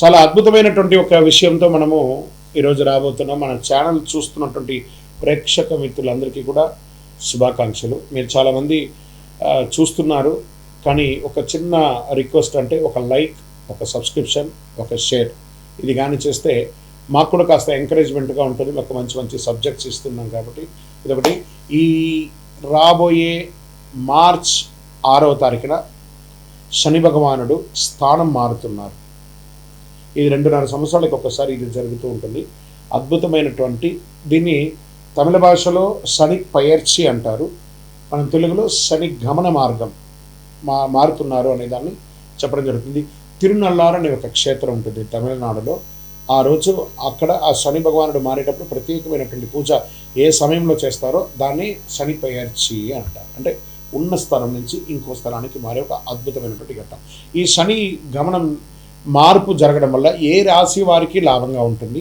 చాలా అద్భుతమైనటువంటి ఒక విషయంతో మనము ఈరోజు రాబోతున్నాం. మన ఛానల్ చూస్తున్నటువంటి ప్రేక్షక మిత్రులందరికీ కూడా శుభాకాంక్షలు. మీరు చాలామంది చూస్తున్నారు, కానీ ఒక చిన్న రిక్వెస్ట్, అంటే ఒక లైక్, ఒక సబ్స్క్రిప్షన్, ఒక షేర్ ఇది కానీ చేస్తే మాకు కూడా కాస్త ఎంకరేజ్మెంట్గా ఉంటుంది. మాకు మంచి మంచి సబ్జెక్ట్స్ ఇస్తున్నాం కాబట్టి ఇదొకటి. ఈ రాబోయే మార్చ్ 6వ తారీఖున శని భగవానుడు స్థానం మారుతున్నారు. ఇది 2.5 సంవత్సరాలకు ఒకసారి ఇది జరుగుతూ ఉంటుంది. అద్భుతమైనటువంటి దీన్ని తమిళ భాషలో శని పయర్చి అంటారు, మనం తెలుగులో శని గమన మార్గం మారుతున్నారు అనే దాన్ని చెప్పడం జరుగుతుంది. తిరునల్లారు అనే ఒక క్షేత్రం ఉంటుంది తమిళనాడులో. ఆ రోజు అక్కడ ఆ శని భగవానుడు మారేటప్పుడు ప్రత్యేకమైనటువంటి పూజ ఏ సమయంలో చేస్తారో దాన్ని శని పయర్చి అంటారు. అంటే ఉన్న స్థలం నుంచి ఇంకో స్థలానికి మారే ఒక అద్భుతమైనటువంటి ఘట్టం. ఈ శని గమనం మార్పు జరగడం వల్ల ఏ రాశి వారికి లాభంగా ఉంటుంది,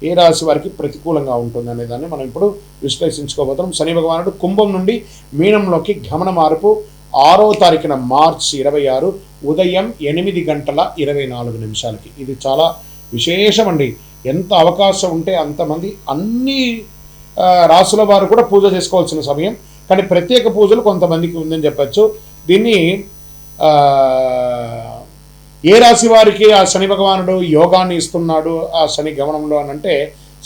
ఏ రాశి వారికి ప్రతికూలంగా ఉంటుంది అనేదాన్ని మనం ఇప్పుడు విశ్లేషించుకోబోతున్నాం. శని భగవానుడు కుంభం నుండి మీనంలోకి గమన మార్పు 6వ తారీఖున మార్చి 26 ఉదయం 8:24 ఇది చాలా విశేషమండి. ఎంత అవకాశం ఉంటే అంతమంది అన్ని రాసుల వారు కూడా పూజ చేసుకోవాల్సిన సమయం, కానీ ప్రత్యేక పూజలు కొంతమందికి ఉందని చెప్పచ్చు. దీన్ని ఏ రాశి వారికి ఆ శని భగవానుడు యోగాన్ని ఇస్తున్నాడు ఆ శని గమనంలో అని అంటే,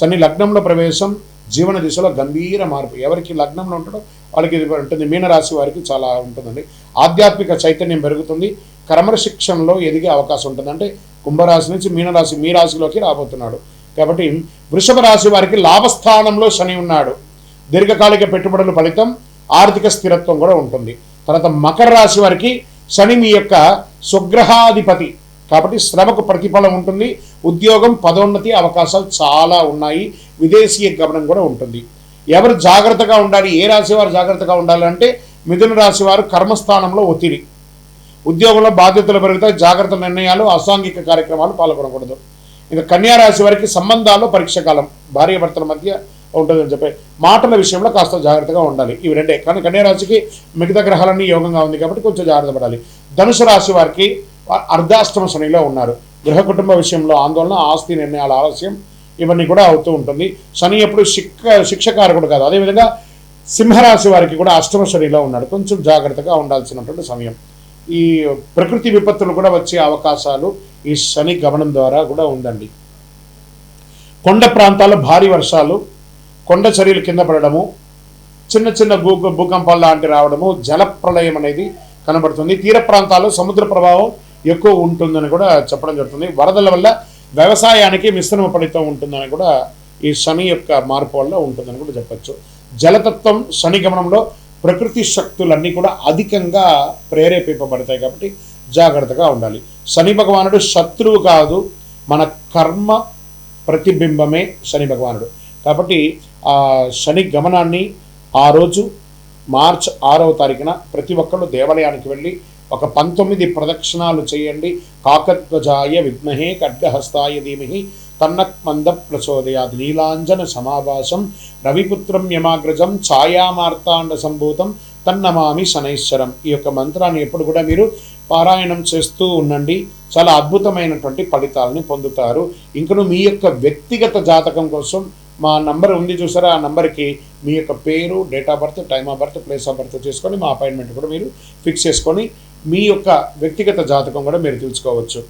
శని లగ్నంలో ప్రవేశం, జీవన దిశలో గంభీర మార్పు. ఎవరికి లగ్నంలో ఉంటాడో వాళ్ళకి ఇది ఉంటుంది. మీనరాశి వారికి చాలా ఉంటుందండి. ఆధ్యాత్మిక చైతన్యం పెరుగుతుంది, క్రమశిక్షణలో ఎదిగే అవకాశం ఉంటుంది. అంటే కుంభరాశి నుంచి మీనరాశి, మీ రాశిలోకి రాబోతున్నాడు కాబట్టి వృషభ రాశి వారికి లాభస్థానంలో శని ఉన్నాడు. దీర్ఘకాలిక పెట్టుబడుల ఫలితం, ఆర్థిక స్థిరత్వం కూడా ఉంటుంది. తర్వాత మకర రాశి వారికి శని మీ యొక్క స్వగ్రహాధిపతి కాబట్టి శ్రమకు ప్రతిఫలం ఉంటుంది. ఉద్యోగం, పదోన్నతి అవకాశాలు చాలా ఉన్నాయి. విదేశీయ గమనం కూడా ఉంటుంది. ఎవరు జాగ్రత్తగా ఉండాలి, ఏ రాశి వారు జాగ్రత్తగా ఉండాలి అంటే మిథున రాశి వారు కర్మస్థానంలో ఒత్తిడి, ఉద్యోగంలో బాధ్యతలు పెరుగుతాయి, జాగ్రత్త నిర్ణయాలు, అసాంఘిక కార్యక్రమాలు పాల్గొనకూడదు. ఇంకా కన్యా రాశి వారికి సంబంధాల్లో పరీక్ష కాలం, భార్యాభర్తల మధ్య ఉంటుందని చెప్పి మాటల విషయంలో కాస్త జాగ్రత్తగా ఉండాలి. ఇవి రెండే. కానీ కన్యా రాశికి మిగతా గ్రహాలన్నీ యోగంగా ఉంది కాబట్టి కొంచెం జాగ్రత్త పడాలి. ధనుసు రాశి వారికి అర్ధాష్టమ శనిలో ఉన్నారు. గృహ కుటుంబ విషయంలో ఆందోళన, ఆస్తి నిర్ణయాల ఆలస్యం ఇవన్నీ కూడా అవుతూ ఉంటుంది. శని ఎప్పుడు శిక్షకారకుడు కాదు. అదేవిధంగా సింహరాశి వారికి కూడా అష్టమ శనిలో ఉన్నాడు. కొంచెం జాగ్రత్తగా ఉండాల్సినటువంటి సమయం. ఈ ప్రకృతి విపత్తులు కూడా వచ్చే అవకాశాలు ఈ శని గమనం ద్వారా కూడా ఉందండి. కొండ ప్రాంతాల్లో భారీ వర్షాలు, కొండ చర్యలు కింద పడడము, చిన్న చిన్న భూకంపాలు లాంటి రావడము, జలప్రలయం అనేది కనబడుతుంది. తీర ప్రాంతాల్లో సముద్ర ప్రభావం ఎక్కువ ఉంటుందని కూడా చెప్పడం జరుగుతుంది. వరదల వల్ల వ్యవసాయానికి మిశ్రమ ఫలితం ఉంటుందని కూడా ఈ శని యొక్క మార్పు వల్ల ఉంటుందని కూడా చెప్పచ్చు. జలతత్వం శని గమనంలో ప్రకృతి శక్తులన్నీ కూడా అధికంగా ప్రేరేపింపబడతాయి కాబట్టి జాగ్రత్తగా ఉండాలి. శని భగవానుడు శత్రువు కాదు, మన కర్మ ప్రతిబింబమే శని భగవానుడు. కాబట్టి ఆ శని గమనాన్ని ఆ రోజు మార్చి 6వ తారీఖున ప్రతి ఒక్కళ్ళు దేవాలయానికి వెళ్ళి ఒక 19 ప్రదక్షిణాలు చేయండి. కాకధ్వజాయ విద్మహే ఖడ్గహస్తాయ ధీమహి తన్నః ప్రచోదయాత్. నీలాంజన సమాభాసం రవిపుత్రం యమాగ్రజం ఛాయామార్తాండ సంభూతం తన్నమామి శనైశ్వరం. ఈ యొక్క మంత్రాన్ని ఎప్పుడు కూడా మీరు పారాయణం చేస్తూ ఉండండి. చాలా అద్భుతమైనటువంటి ఫలితాలని పొందుతారు. ఇంకను మీ యొక్క వ్యక్తిగత జాతకం కోసం మా నంబర్ ఉంది చూసారా, ఆ నంబర్కి మీ యొక్క పేరు, date of birth, time of birth, place of birth చేసుకొని మా అపాయింట్మెంట్ కూడా మీరు ఫిక్స్ చేసుకొని మీ యొక్క వ్యక్తిగత జాతకం కూడా మీరు తెలుసుకోవచ్చు.